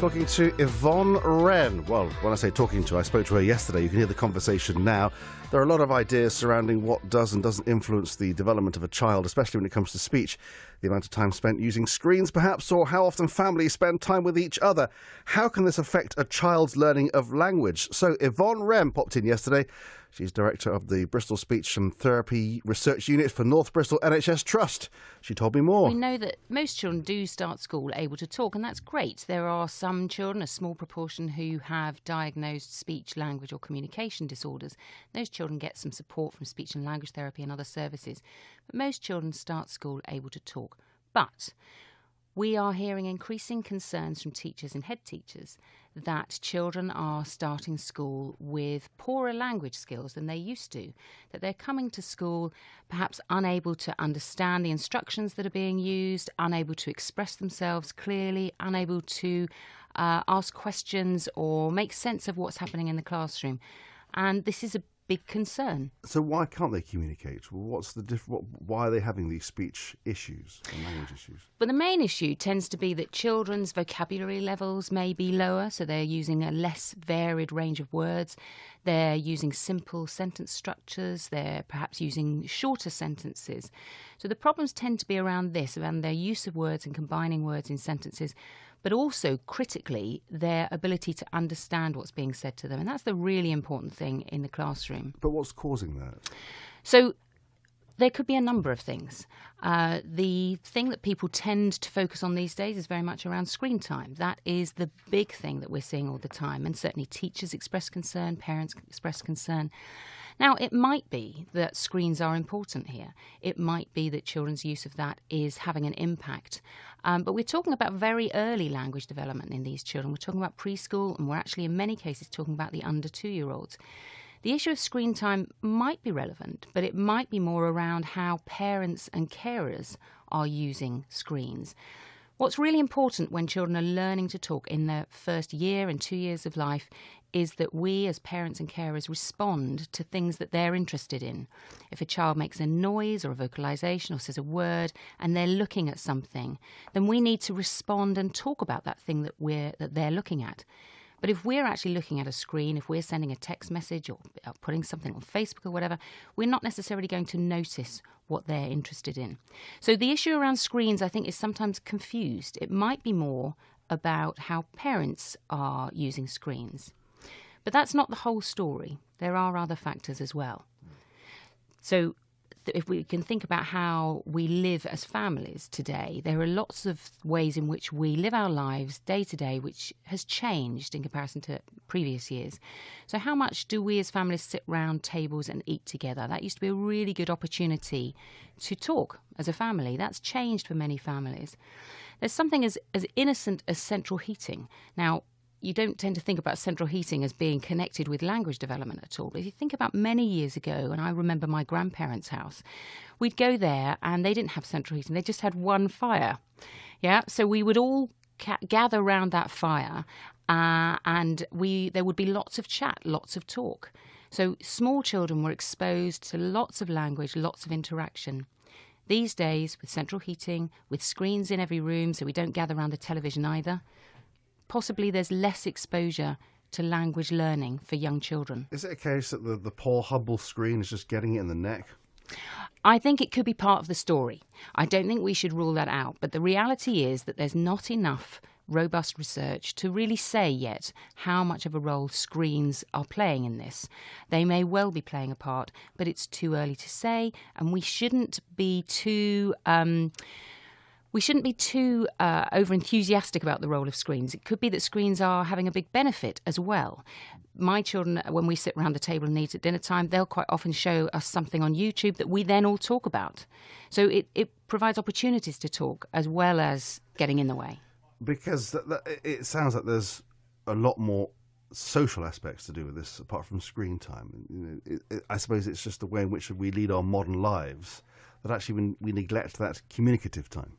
talking to Yvonne Wren. Well, when I say talking to, I spoke to her yesterday. You can hear the conversation now. There are a lot of ideas surrounding what does and doesn't influence the development of a child, especially when it comes to speech. The amount of time spent using screens, perhaps, or how often families spend time with each other. How can this affect a child's learning of language? So Yvonne Wren popped in yesterday. She's director of the Bristol Speech and Therapy Research Unit for North Bristol NHS Trust. She told me more. We know that most children do start school able to talk, and that's great. There are some children, a small proportion, who have diagnosed speech, language or communication disorders. Those children get some support from speech and language therapy and other services. But most children start school able to talk. But we are hearing increasing concerns from teachers and head teachers that children are starting school with poorer language skills than they used to, that they're coming to school perhaps unable to understand the instructions that are being used, unable to express themselves clearly, unable to ask questions or make sense of what's happening in the classroom. And this is a big concern. So why can't they communicate? What's the why are they having these speech issues and language issues? But the main issue tends to be that children's vocabulary levels may be lower, so they're using a less varied range of words. They're using simple sentence structures. They're perhaps using shorter sentences. So the problems tend to be around this, around their use of words and combining words in sentences, but also, critically, their ability to understand what's being said to them. And that's the really important thing in the classroom. But what's causing that? So there could be a number of things. The thing that people tend to focus on these days is very much around screen time. That is the big thing that we're seeing all the time. And certainly teachers express concern, parents express concern. Now, it might be that screens are important here. It might be that children's use of that is having an impact. But we're talking about very early language development in these children. We're talking about preschool, and we're actually in many cases talking about the under 2-year-olds. The issue of screen time might be relevant, but it might be more around how parents and carers are using screens. What's really important when children are learning to talk in their first year and 2 years of life is that we as parents and carers respond to things that they're interested in. If a child makes a noise or a vocalisation or says a word and they're looking at something, then we need to respond and talk about that thing that they're looking at. But if we're actually looking at a screen, if we're sending a text message or putting something on Facebook or whatever, we're not necessarily going to notice what they're interested in. So the issue around screens, I think, is sometimes confused. It might be more about how parents are using screens. But that's not the whole story. There are other factors as well. So if we can think about how we live as families today, there are lots of ways in which we live our lives day to day, which has changed in comparison to previous years. So how much do we as families sit round tables and eat together? That used to be a really good opportunity to talk as a family. That's changed for many families. There's something as innocent as central heating. Now, you don't tend to think about central heating as being connected with language development at all. But if you think about many years ago, and I remember my grandparents' house, we'd go there and they didn't have central heating. They just had one fire. Yeah, so we would all gather around that fire and there would be lots of chat, lots of talk. So small children were exposed to lots of language, lots of interaction. These days, with central heating, with screens in every room, so we don't gather around the television either, possibly there's less exposure to language learning for young children. Is it a case that the poor, humble screen is just getting it in the neck? I think it could be part of the story. I don't think we should rule that out. But the reality is that there's not enough robust research to really say yet how much of a role screens are playing in this. They may well be playing a part, but it's too early to say, and we shouldn't be too over-enthusiastic about the role of screens. It could be that screens are having a big benefit as well. My children, when we sit around the table and eat at dinner time, they'll quite often show us something on YouTube that we then all talk about. So it provides opportunities to talk as well as getting in the way. Because it sounds like there's a lot more social aspects to do with this apart from screen time. I suppose it's just the way in which we lead our modern lives that actually we neglect that communicative time.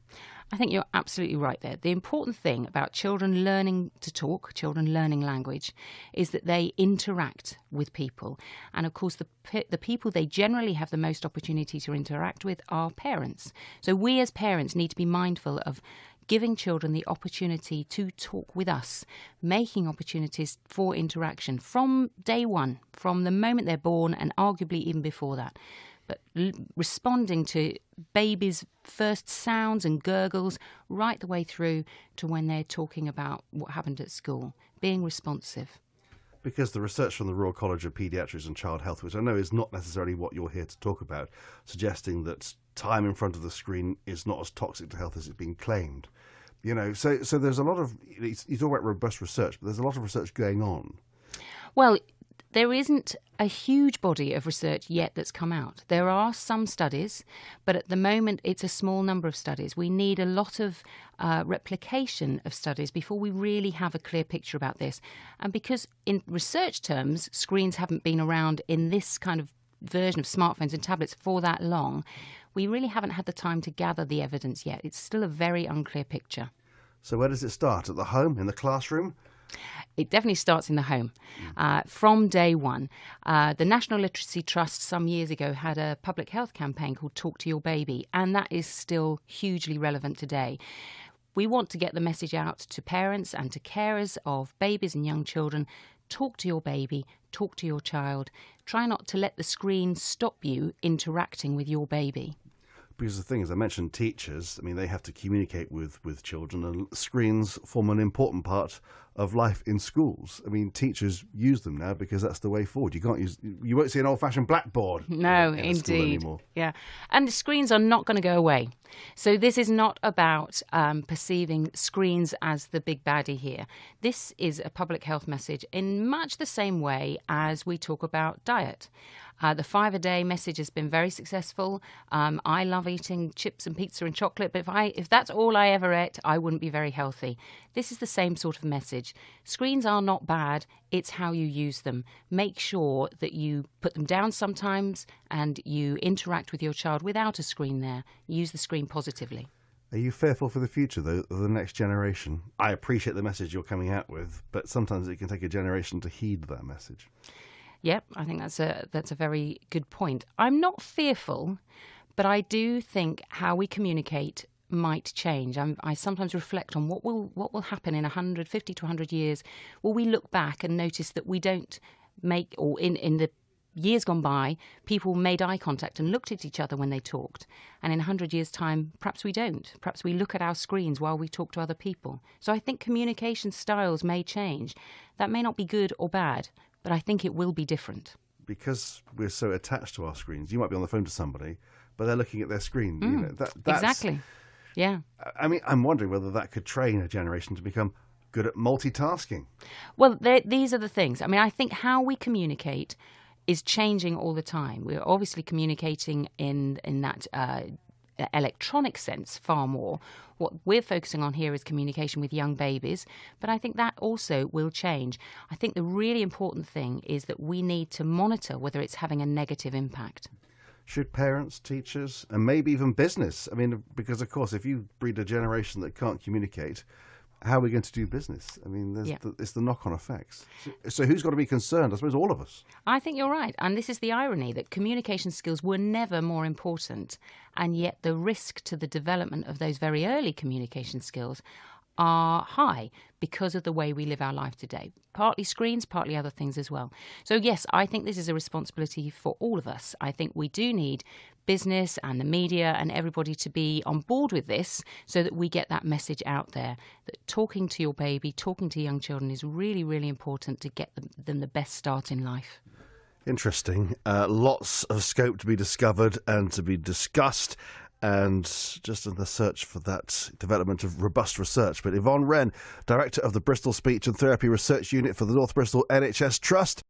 I think you're absolutely right there. The important thing about children learning to talk, children learning language, is that they interact with people. And of course, the people they generally have the most opportunity to interact with are parents. So we as parents need to be mindful of giving children the opportunity to talk with us, making opportunities for interaction from day one, from the moment they're born and arguably even before that. But responding to babies' first sounds and gurgles right the way through to when they're talking about what happened at school, being responsive. Because the research from the Royal College of Paediatrics and Child Health, which I know is not necessarily what you're here to talk about, suggesting that time in front of the screen is not as toxic to health as it's been claimed. You know, so there's a lot of, you talk about robust research, but there's a lot of research going on. Well, there isn't a huge body of research yet that's come out. There are some studies, but at the moment it's a small number of studies. We need a lot of replication of studies before we really have a clear picture about this. And because in research terms, screens haven't been around in this kind of version of smartphones and tablets for that long, we really haven't had the time to gather the evidence yet. It's still a very unclear picture. So where does it start? At the home, in the classroom? It definitely starts in the home from day one. The National Literacy Trust some years ago had a public health campaign called Talk to Your Baby, and that is still hugely relevant today. We want to get the message out to parents and to carers of babies and young children. Talk to your baby, talk to your child. Try not to let the screen stop you interacting with your baby. Because the thing is, I mentioned teachers. I mean, they have to communicate with children, and screens form an important part of life in schools. I mean, teachers use them now because that's the way forward. You won't see an old-fashioned blackboard. No, in a indeed. school anymore. Yeah, and the screens are not going to go away. So this is not about perceiving screens as the big baddie here. This is a public health message in much the same way as we talk about diet. The 5 a day message has been very successful. I love eating chips and pizza and chocolate, but if that's all I ever ate, I wouldn't be very healthy. This is the same sort of message. Screens are not bad, it's how you use them. Make sure that you put them down sometimes and you interact with your child without a screen there. Use the screen positively. Are you fearful for the future, though, of the next generation? I appreciate the message you're coming out with, but sometimes it can take a generation to heed that message. Yep, I think that's a very good point. I'm not fearful, but I do think how we communicate might change. I sometimes reflect on what will happen in 50 to 100 years. Will we look back and notice that we don't make, or in the years gone by, people made eye contact and looked at each other when they talked. And in 100 years' time, perhaps we don't. Perhaps we look at our screens while we talk to other people. So I think communication styles may change. That may not be good or bad, but I think it will be different. Because we're so attached to our screens, you might be on the phone to somebody, but they're looking at their screen. You know, that's, exactly. Yeah. I mean, I'm wondering whether that could train a generation to become good at multitasking. Well, these are the things. I mean, I think how we communicate is changing all the time. We're obviously communicating in that electronic sense far more. What we're focusing on here is communication with young babies, but I think that also will change. I think the really important thing is that we need to monitor whether it's having a negative impact. Should parents, teachers, and maybe even business? I mean, because of course, if you breed a generation that can't communicate, how are we going to do business? I mean, it's the knock-on effects. So who's got to be concerned? I suppose all of us. I think you're right. And this is the irony, that communication skills were never more important. And yet the risk to the development of those very early communication skills are high because of the way we live our life today. Partly screens, partly other things as well. So yes, I think this is a responsibility for all of us. I think we do need business and the media and everybody to be on board with this so that we get that message out there, that talking to your baby, talking to young children is really, really important to get them the best start in life. Interesting. Lots of scope to be discovered and to be discussed, and just in the search for that development of robust research. But Yvonne Wren, Director of the Bristol Speech and Therapy Research Unit for the North Bristol NHS Trust.